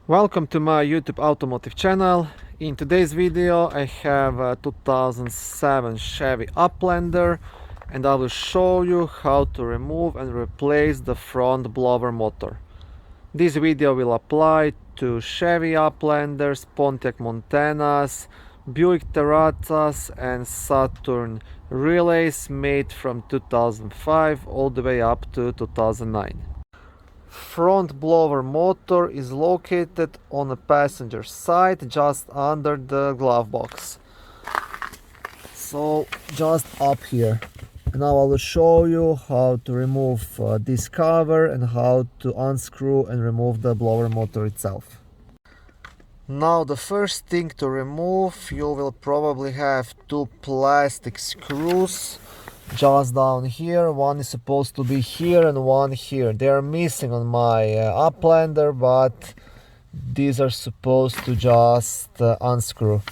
Welcome to my YouTube automotive channel. In today's video I have a 2007 Chevy Uplander and I will show you how to remove and replace the front blower motor. This video will apply to Chevy Uplanders, Pontiac Montanas, Buick Terazzas and Saturn Relays made from 2005 all the way up to 2009. Front blower motor is located on the passenger side just under the glove box, so just up here. And now I will show you how to remove this cover and how to unscrew and remove the blower motor itself. Now the first thing to remove, you will probably have two plastic screws just down here. One is supposed to be here and one here. They are missing on my Uplander, but these are supposed to just unscrew.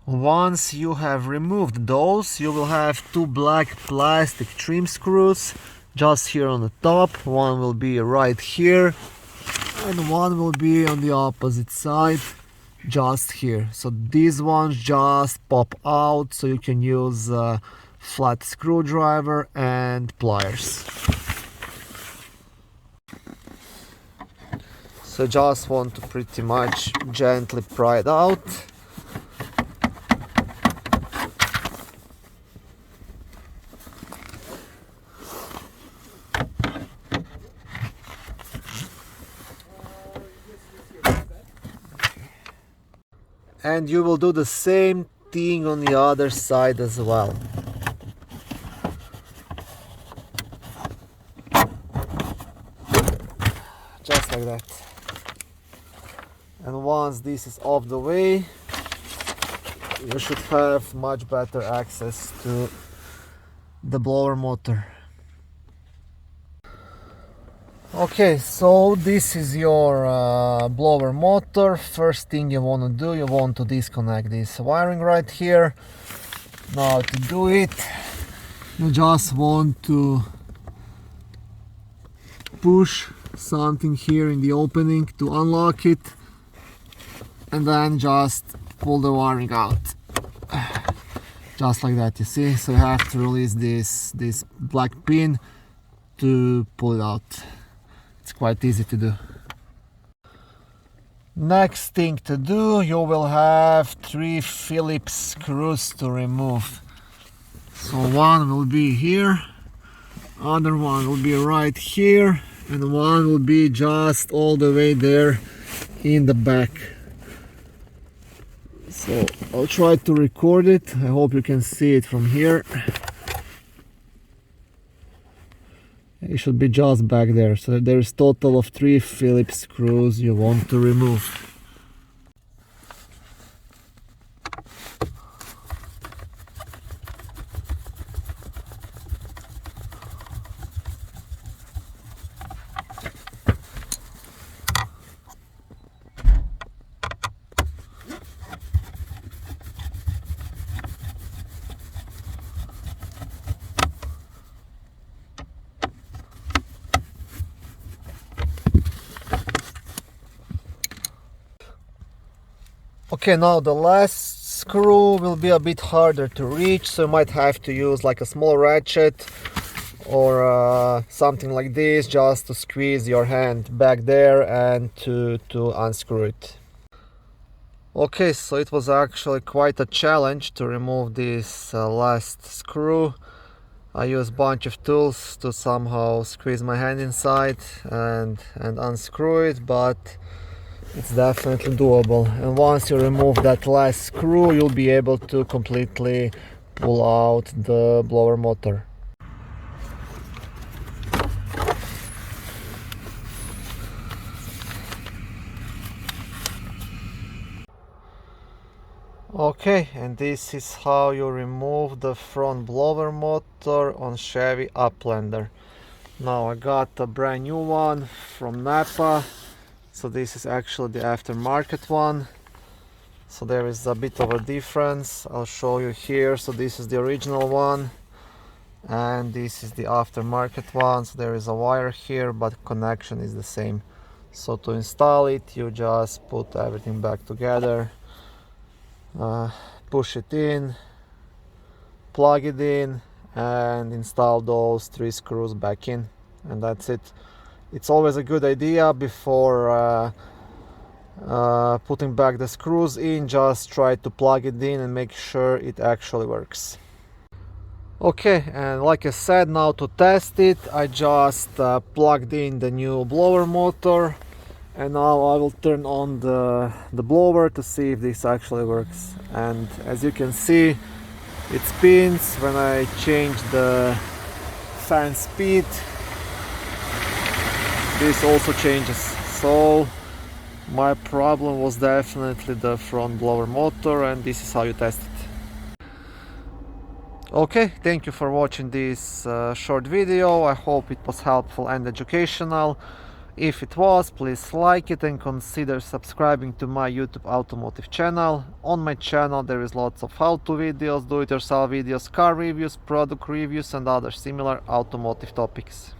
Once you have removed those, you will have two black plastic trim screws just here on the top. One will be right here and one will be on the opposite side just here. So these ones just pop out, so you can use a flat screwdriver and pliers. So just want to pretty much gently pry it out. And you will do the same thing on the other side as well. Just like that. And once this is off the way, you should have much better access to the blower motor. Okay, so this is your blower motor. First thing you want to do, you want to disconnect this wiring right here. Now to do it, you just want to push something here in the opening to unlock it, and then just pull the wiring out. Just like that, you see? So you have to release this black pin to pull it out. It's quite easy to do. Next thing to do, you will have three phillips screws to remove. So one will be here, other one will be right here, and one will be just all the way there in the back. So I'll try to record it. I hope you can see it from here. It should be just back there. So there's total of three phillips screws you want to remove. Okay, now the last screw will be a bit harder to reach, so you might have to use like a small ratchet or something like this just to squeeze your hand back there and to unscrew it. Okay, so it was actually quite a challenge to remove this last screw. I used a bunch of tools to somehow squeeze my hand inside and unscrew it, but it's definitely doable. And once you remove that last screw, you'll be able to completely pull out the blower motor. Okay, and this is how you remove the front blower motor on Chevy Uplander. Now I got a brand new one from Napa. So this is actually the aftermarket one. So there is a bit of a difference. I'll show you here. So this is the original one and this is the aftermarket one. So there is a wire here, but connection is the same. So to install it, you just put everything back together, push it in, plug it in, and install those 3 screws back in, and that's it. It's always a good idea before putting back the screws in, just try to plug it in and make sure it actually works. Okay, and like I said, now to test it, I just plugged in the new blower motor, and now I will turn on the blower to see if this actually works. And as you can see, it spins when I change the fan speed. This also changes. So my problem was definitely the front blower motor, and this is how you test it. Okay, thank you for watching this short video. I hope it was helpful and educational. If it was, please like it and consider subscribing to my YouTube automotive channel. On my channel there is lots of how-to videos, do-it-yourself videos, car reviews, product reviews and other similar automotive topics.